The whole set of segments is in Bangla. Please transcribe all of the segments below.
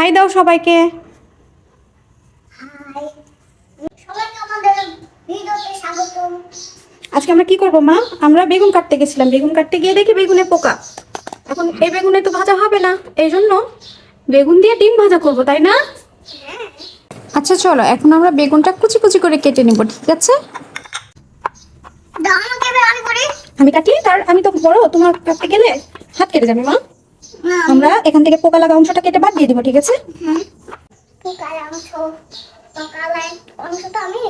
হাই দাও সবাইকে। হাই, সবাইকে আমাদের ভিডিওতে স্বাগতম। আজকে আমরা কি করব মা? আমরা বেগুন কাটতে গেছিলাম, বেগুন কাটতে গিয়ে দেখি বেগুনে পোকা। এখন এই বেগুনে তো ভাজা হবে না, এই জন্য বেগুন দিয়ে ডিম ভাজা করব, তাই না? আচ্ছা চলো, এখন আমরা বেগুনটা কুচি কুচি করে কেটে নিব, ঠিক আছে? দাও আমাকে, এবার আমি করি। আমি কাটি, তার আমি তো বড়, তোমার কাটতে গেলে হাত কেটে যাবে মা। আমরা এখান থেকে পোকা লাগা অংশটা কেটে বাদ দিয়ে দিব, ঠিক আছে? পোকার অংশ, পোকার অংশটা আমি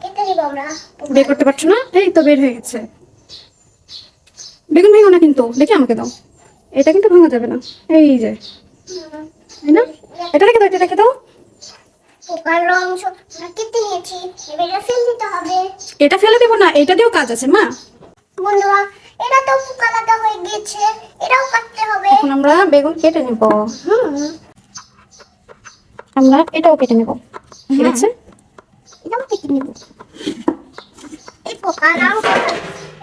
কেটে দিব। আমরা বের করতে পারছো না? এই তো বের হয়ে গেছে। বেগুন ভেঙো না কিন্তু, দেখে আমাকে দাও। এটা কিন্তু ভাঙা যাবে না, এই যে, তাই না? এটা রেখে দাও, এটা রেখে দাও। পোকার অংশ আমরা কেটে নিয়েছি, এবার এটা ফেলে দিতে হবে। এটা ফেলে দেবো না, এটা দিয়েও কাজ আছে মা। বন্ধুরা, এটা তো পোকা লাগা হয়ে গেছে, এটাও কাটতে হবে। এখন আমরা বেগুন কেটে নেব। হুম, আমরা এটাও কেটে নেব, ঠিক আছে? এটাও কেটে নিব। এই পোকার অংশ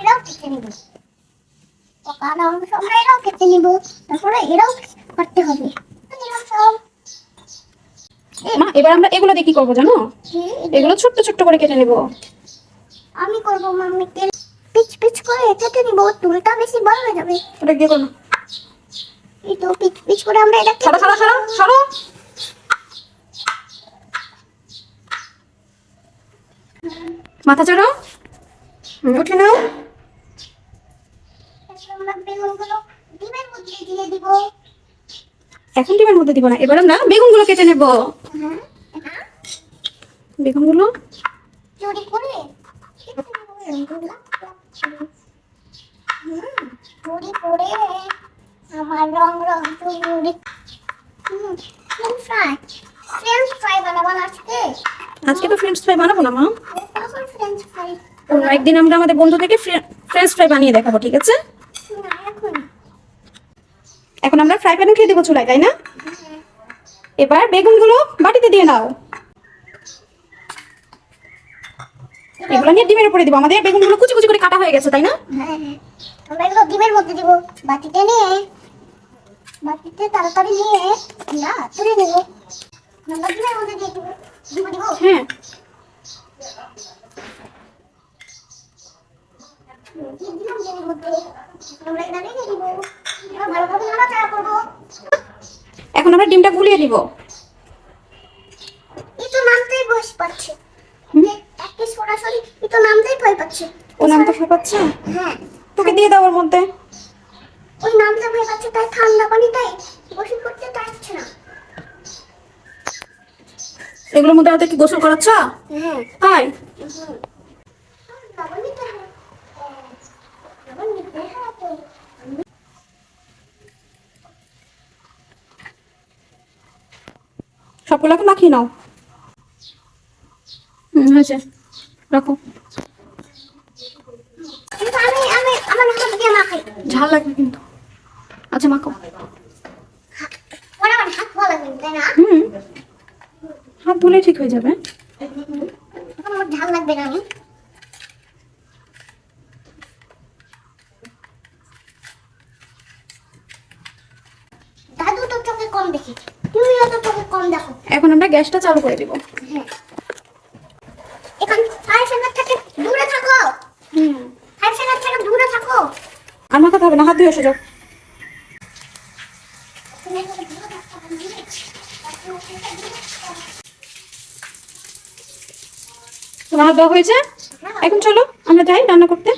এটাও কেটে নিব। পোকার অংশ আমরা এটাও কেটে নিব, তারপরে এটাও কাটতে হবে। নিলাম সব। মা এবার আমরা এগুলো দিয়ে কি করবো জানো? এগুলো ছোট্ট ছোট্ট করে কেটে নেব। আমি করবো মাম্মি, তেল পিচ পিচ করে কেটে নিব, টুলটা বেশি বড় হয়ে যাবে। এটা দিয়ে করো। এই তো পিচ পিচ করে আমরা এটা সরো সরো সরো সরো। মাথা চড়ো, উঠে নাও। আমরা বেগুনগুলো ডিমের মধ্যে দিয়ে দিব। এখন ডিমের মধ্যে দিব না, এবার আমরা বেগুনগুলো কেটে নেব। হ্যাঁ, বেগুনগুলো চুরি করে কেটে নিব বেগুনগুলো। চুরি করে আমার রং রং চুরি। ফ্রেঞ্চ ফ্রাই বানাবো না আজকে। আজকে তো ফ্রেঞ্চ ফ্রাই বানাবো না মা। কখন ফ্রেঞ্চ ফ্রাই? অন্য একদিন আমরা আমাদের বন্ধু থেকে ফ্রেঞ্চ ফ্রাই বানিয়ে দেখাবো, ঠিক আছে? না, এখন। এখন আমরা ফ্রাই প্যান উঠিয়ে দেবো চুলায়, তাই না? এবার বেগুনগুলো বাটিতে দিয়ে নাও। এগুলো নিয়ে ডিমের উপরে দিব। আমাদের বেগুনগুলো কুচি কুচি করে কাটা হয়ে গেছে, তাই না? হ্যাঁ, আমরা এগুলো ডিমের মধ্যে দিব। বাটিতে নিয়ে, বাটিতে তাড়াতাড়ি নিয়ে আমরা তুলে নেব। আমরা ডিমের মধ্যে দিয়ে দিব। দিব। হ্যাঁ। দিয়ে দিলাম ডিমের মধ্যে। আমরা এটা রেখে দিব। এবার ভালোভাবে নাড়াচাড়া করবো। এখন আমরা ডিমটা গুলিয়ে দিব। এই তো নামতেই বয়স পাচ্ছে। একে সরাসরি এই তো নামতেই ভয় পাচ্ছে। ও নামটা ভয় পাচ্ছে? হ্যাঁ, তোকে দিয়ে দাও ওর মধ্যে। ওই নামতে ভয় পাচ্ছে, তাই ঠান্ডা পানিটাই গোসল করতে চাইছে না। এগুলোর মধ্যে আমাদের কি গোসল করাচ্ছ? হ্যাঁ। তাই? লবণ দিতে হবে। লবণ দিতে হবে। সবগুলোকে মাখিয়ে নাও। হয়েছে, রাখো। কিন্তু আমি আমার হাত দিয়ে মাখাই। ঝাল লাগবে কিন্তু। আচ্ছা মাখো। ওরা আমার হাত ভালো লাগবে, তাই না? হাত ধুলে ঠিক হয়ে যাবে। আমার ঝাল লাগবে না। আমি দাদু তো চোখে কম দেখি, তুমিও তো চোখে কম দেখো। এখন আমরা গ্যাসটা চালু করে দিব। হ্যাঁ, এখন ফায়ার সেনার থেকে দূরে থাকো। ফায়ার সেনার থেকে দূরে থাকো। আর মাখাতে হবে না, হাত ধুয়ে এসে যাও। তোমার হাত দেওয়া হয়েছে? এখন চলো আমরা যাই রান্না করতে।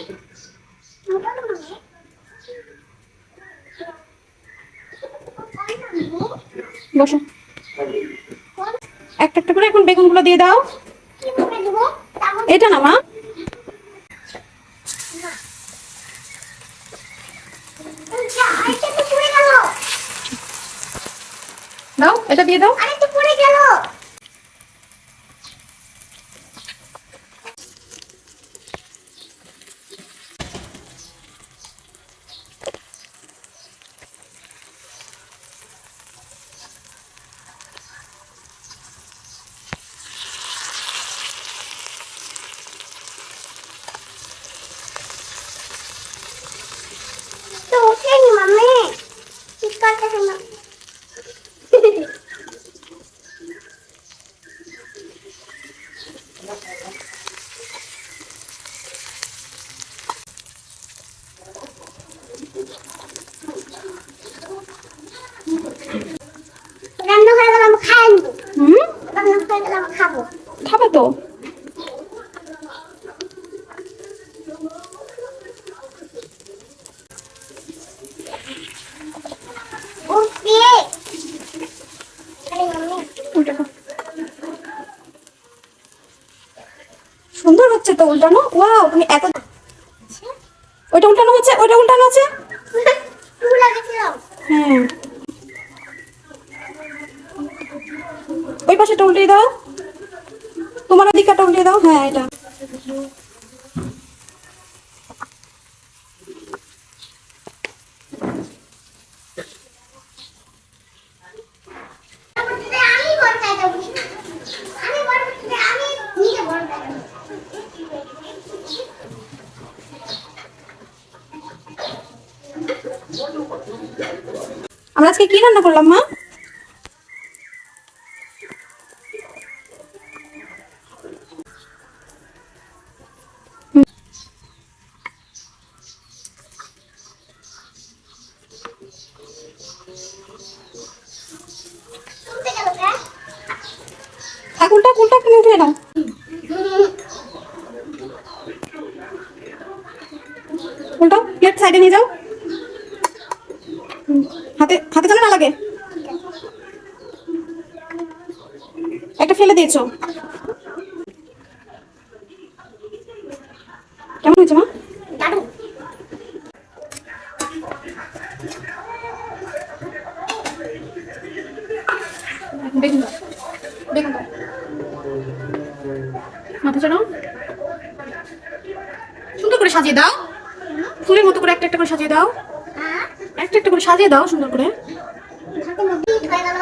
বসো। একটা একটা করে এখন বেগুনগুলো দিয়ে দাও। কিভাবে দিব? এটা না মা, আরেকটা তো পড়ে গেল। দাও, এটা দিয়ে দাও। আরেকটা পড়ে গেল। তো ওঠেনি মাম্মি, ঠিক করতেছে না। গেলাম, খাবো। খাবে তো। ওকে। আরে মাম্মি, উল্টানো। সুন্দর হচ্ছে তো উল্টানো। ওয়াও, তুমি এত ওইটা উল্টানো হচ্ছে, ওইটা উল্টানো হচ্ছে। ফুল লাগেছিলাম। হ্যাঁ, ওই পাশেটা উল্টিয়ে দাও, তোমার দিকটা উল্টিয়ে দাও। হ্যাঁ, এটা আমি বড় খাইতে বসি। আমি বড় খাইতে, আমি নিজে বড় খাইতে। আমরা আজকে কি রান্না করলাম মা? শুনতে গেল কে? থাক, উল্টা উল্টা, তুমি উঠে নাও। উল্টাও, প্লেট সাইডে নিয়ে যাও। হাতে হাতে যেন না লাগে। একটা ফেলে দিয়েছো। কেমন হয়েছে মা? দারুণ। বেগুন দাও, বেগুন দাও, মাথা চড়াও, সুন্দর করে সাজিয়ে দাও, ফুলের মতো করে একটা একটা করে সাজিয়ে দাও, হ্যাঁ, একটা একটা করে সাজিয়ে দাও সুন্দর করে। হাতে মধ্যে হয়ে গেল।